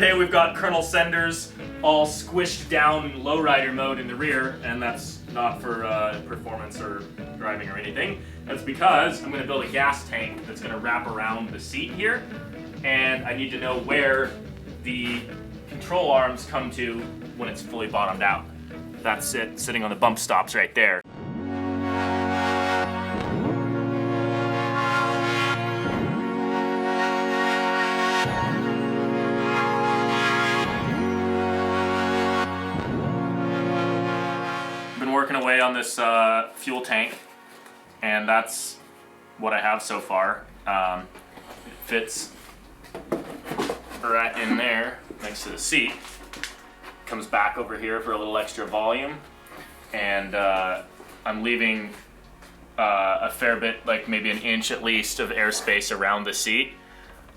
today we've got Colonel Senders all squished down in lowrider mode in the rear, and that's not for performance or driving or anything. That's because I'm going to build a gas tank that's going to wrap around the seat here, and I need to know where the control arms come to when it's fully bottomed out. That's it, sitting on the bump stops right there. Been working away on this fuel tank, and that's what I have so far. It fits right in there next to the seat. Comes back over here for a little extra volume, and I'm leaving a fair bit, like maybe an inch at least, of airspace around the seat,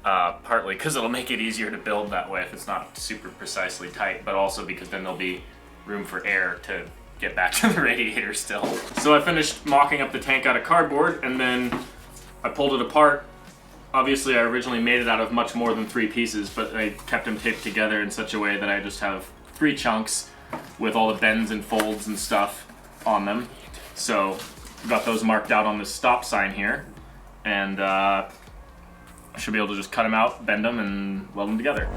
partly because it'll make it easier to build that way if it's not super precisely tight, but also because then there'll be room for air to get back to the radiator still. So I finished mocking up the tank out of cardboard, and then I pulled it apart. Obviously I originally made it out of much more than 3 pieces, but I kept them taped together in such a way that I just have 3 chunks with all the bends and folds and stuff on them. So got those marked out on this stop sign here, and I should be able to just cut them out, bend them, and weld them together.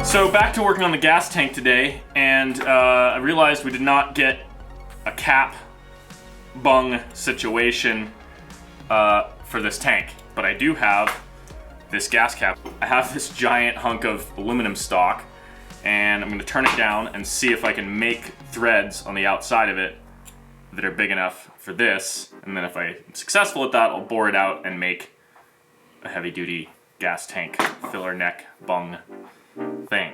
So back to working on the gas tank today, and I realized we did not get a cap bung situation for this tank, but I do have this gas cap. I have this giant hunk of aluminum stock, and I'm going to turn it down and see if I can make threads on the outside of it that are big enough for this, and then if I'm successful at that, I'll bore it out and make a heavy-duty gas tank filler neck bung thing.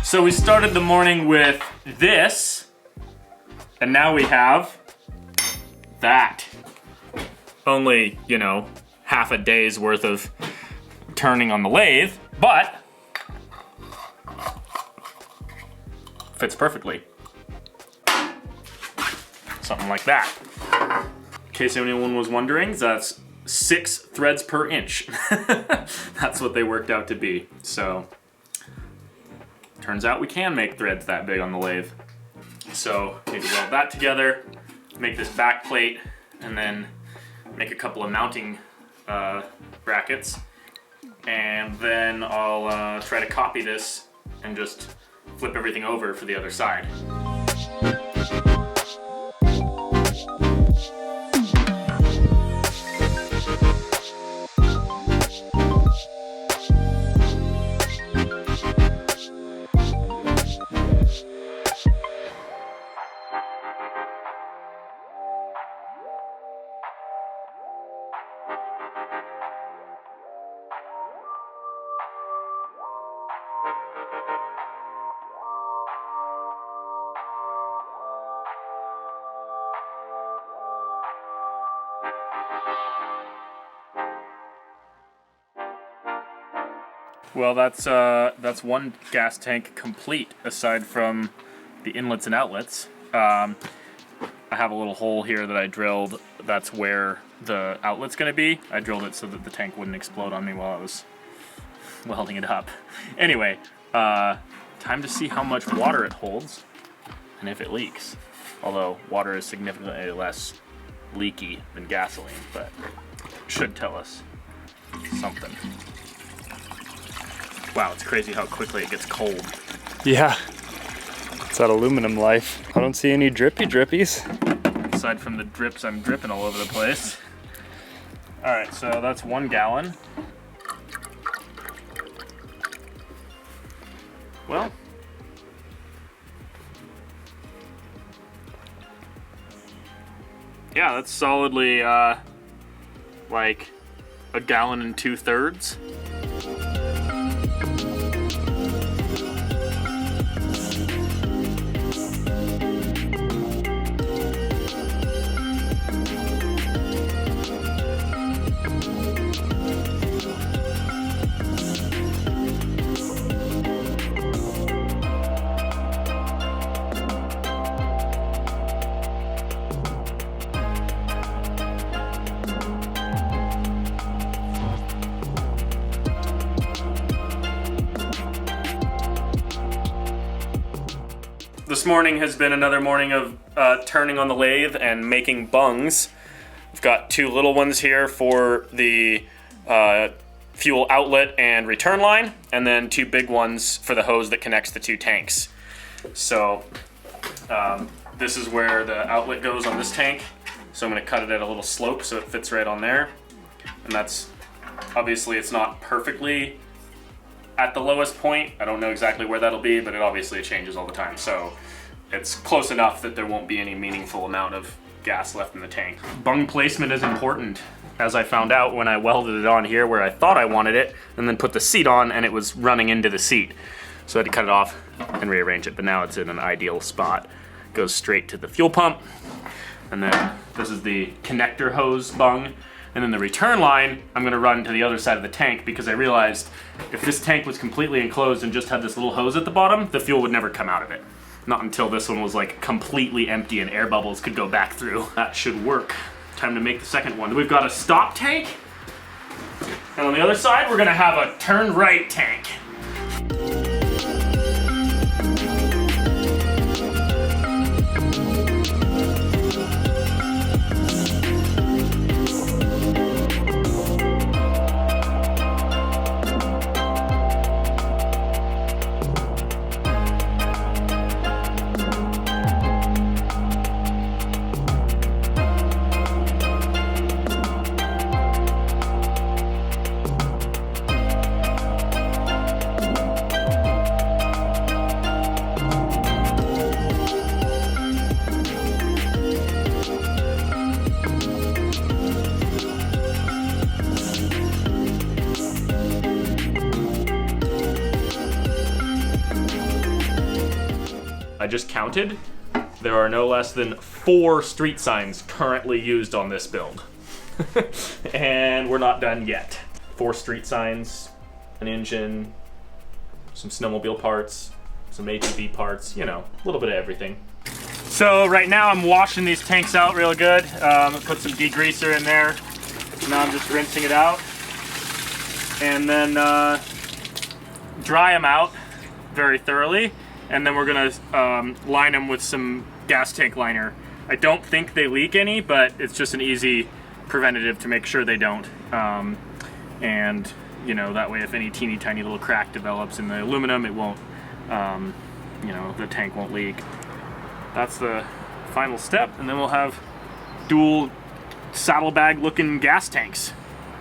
So we started the morning with this, and now we have that. Only, you know, half a day's worth of turning on the lathe, but fits perfectly. Something like that. In case anyone was wondering, that's 6 threads per inch. That's what they worked out to be. So turns out we can make threads that big on the lathe. So need to weld that together, make this back plate, and then make a couple of mounting brackets. And then I'll try to copy this and just flip everything over for the other side. Well, that's one gas tank complete, aside from the inlets and outlets. I have a little hole here that I drilled. That's where the outlet's gonna be. I drilled it so that the tank wouldn't explode on me while I was welding it up. Anyway, time to see how much water it holds and if it leaks. Although water is significantly less leaky than gasoline, but should tell us something. Wow, it's crazy how quickly it gets cold. Yeah, it's that aluminum life. I don't see any drippy drippies. Aside from the drips, I'm dripping all over the place. All right, so that's 1 gallon. Well, yeah, that's solidly like 1 gallon 2/3. This morning has been another morning of turning on the lathe and making bungs. We've got 2 little ones here for the fuel outlet and return line, and then 2 big ones for the hose that connects the 2 tanks. So this is where the outlet goes on this tank. So I'm going to cut it at a little slope so it fits right on there. And that's, obviously it's not perfectly at the lowest point. I don't know exactly where that'll be, but it changes all the time. So it's close enough that there won't be any meaningful amount of gas left in the tank. Bung placement is important, as I found out when I welded it on here where I thought I wanted it, and then put the seat on and it was running into the seat. So I had to cut it off and rearrange it, but now it's in an ideal spot. It goes straight to the fuel pump, and then this is the connector hose bung. And then the return line, I'm gonna run to the other side of the tank because I realized if this tank was completely enclosed and just had this little hose at the bottom, the fuel would never come out of it. Not until this one was like completely empty and air bubbles could go back through. That should work. Time to make the second one. We've got a stop tank. And on the other side, we're gonna have a turn right tank. I just counted. There are no less than 4 street signs currently used on this build. And we're not done yet. 4 street signs, an engine, some snowmobile parts, some ATV parts, you know, a little bit of everything. So right now I'm washing these tanks out real good. Put some degreaser in there. Now I'm just rinsing it out. And then dry them out very thoroughly. And then we're gonna line them with some gas tank liner. I don't think they leak any, but it's just an easy preventative to make sure they don't. And you know, that way if any teeny tiny little crack develops in the aluminum, it won't, you know, the tank won't leak. That's the final step, and then we'll have dual saddlebag looking gas tanks.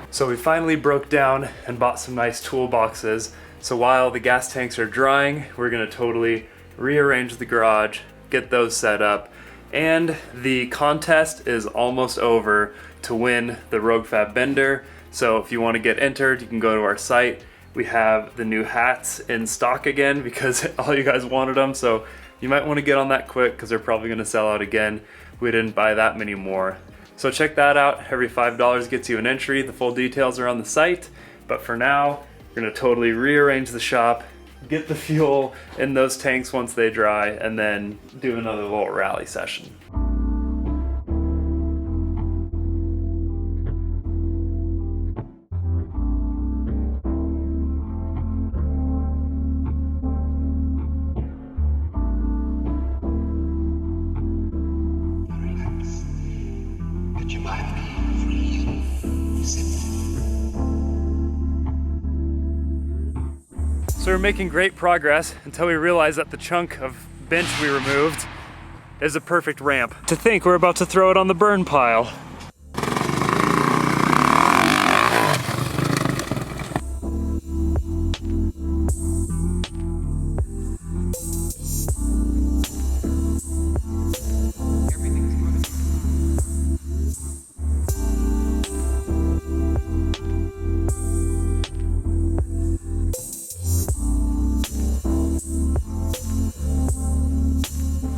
So we finally broke down and bought some nice toolboxes. So while the gas tanks are drying, we're gonna totally rearrange the garage, get those set up, and the contest is almost over to win the Rogue Fab Bender. So if you wanna get entered, you can go to our site. We have the new hats in stock again because all you guys wanted them. So you might wanna get on that quick because they're probably gonna sell out again. We didn't buy that many more. So check that out. Every $5 gets you an entry. The full details are on the site. But for now, we're gonna totally rearrange the shop, get the fuel in those tanks once they dry, and then do another little rally session. So we're making great progress until we realize that the chunk of bench we removed is a perfect ramp. To think we're about to throw it on the burn pile.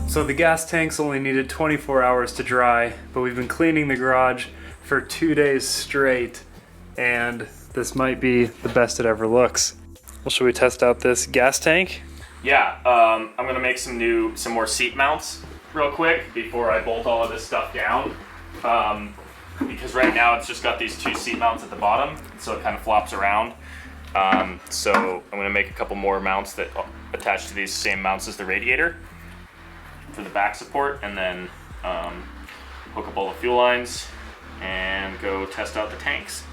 So the gas tanks only needed 24 hours to dry, but we've been cleaning the garage for 2 days straight, and this might be the best it ever looks. Well, should we test out this gas tank? Yeah, I'm gonna make some more seat mounts real quick before I bolt all of this stuff down. Because right now it's just got these 2 seat mounts at the bottom, so it kind of flops around. So I'm gonna make a couple more mounts that attach to these same mounts as the radiator for the back support, and then hook up all the fuel lines and go test out the tanks.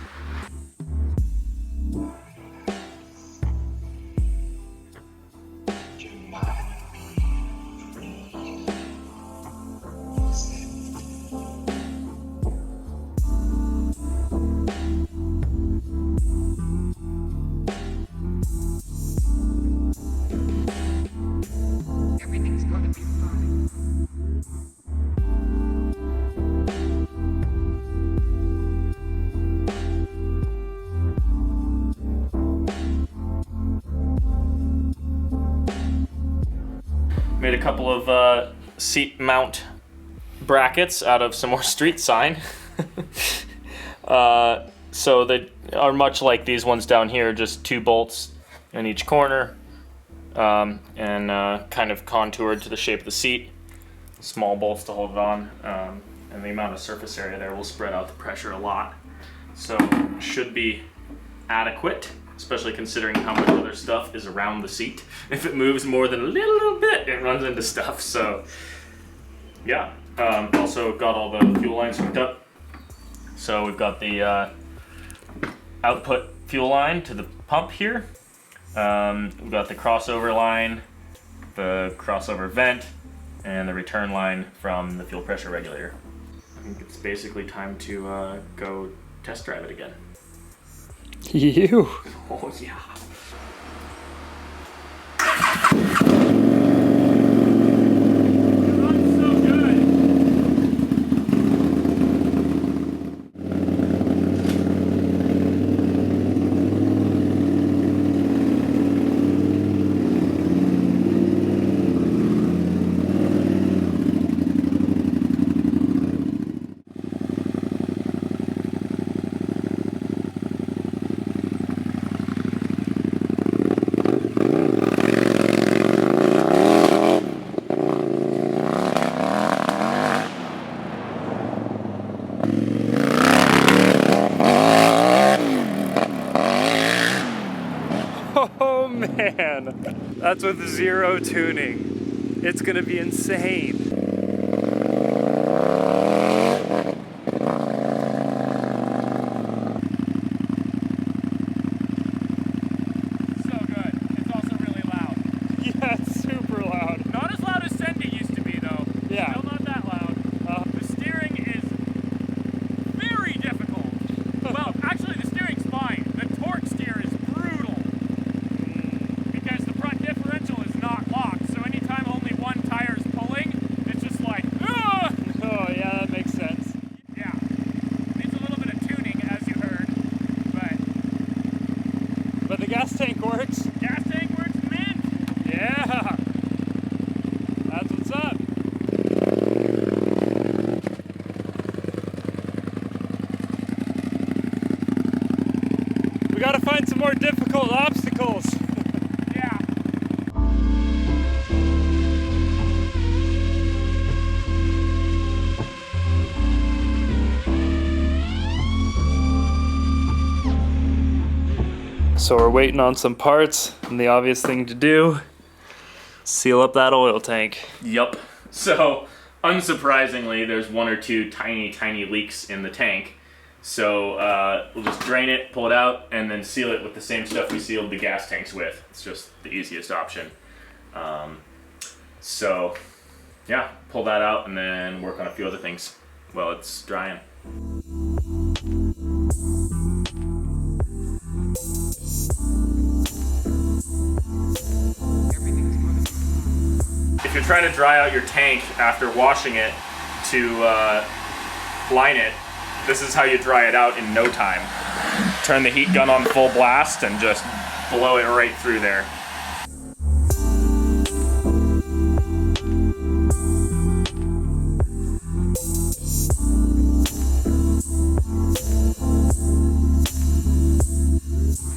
Everything's gonna be fine. Made a couple of seat mount brackets out of some more street sign. So they are much like these ones down here, just 2 bolts in each corner, and kind of contoured to the shape of the seat. Small bolts to hold it on, and the amount of surface area there will spread out the pressure a lot. So should be adequate, especially considering how much other stuff is around the seat. If it moves more than a little bit, it runs into stuff. So yeah, also got all the fuel lines hooked up. So we've got the output fuel line to the pump here. We've got the crossover line, the crossover vent, and the return line from the fuel pressure regulator. I think it's basically time to go test drive it again. You. Oh yeah. Oh man, that's with 0 tuning. It's gonna be insane. Gas tank works. Gas tank works mint. Yeah. That's what's up. We gotta find some more difficult obstacles. Yeah. So we're waiting on some parts, and the obvious thing to do, seal up that oil tank. Yup. So, unsurprisingly, there's 1 or 2 tiny leaks in the tank. So we'll just drain it, pull it out, and then seal it with the same stuff we sealed the gas tanks with. It's just the easiest option. So yeah, pull that out and then work on a few other things while it's drying. If you're trying to dry out your tank after washing it to line it, this is how you dry it out in no time. Turn the heat gun on full blast and just blow it right through there.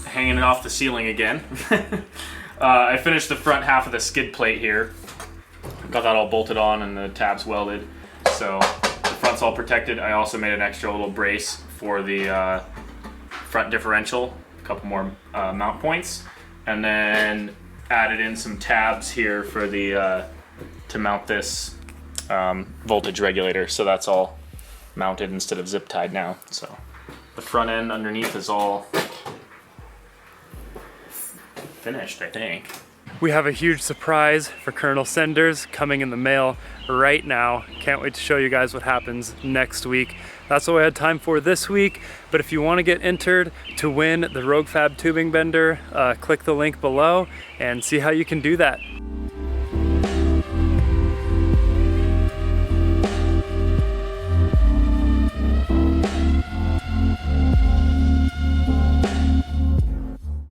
Hanging it off the ceiling again. I finished the front half of the skid plate here. Got that all bolted on and the tabs welded. So the front's all protected. I also made an extra little brace for the front differential, a couple more mount points, and then added in some tabs here for the to mount this voltage regulator. So that's all mounted instead of zip tied now. So the front end underneath is all finished, I think. We have a huge surprise for Colonel Senders coming in the mail right now. Can't wait to show you guys what happens next week. That's all I had time for this week, but if you want to get entered to win the Rogue Fab tubing bender, click the link below and see how you can do that.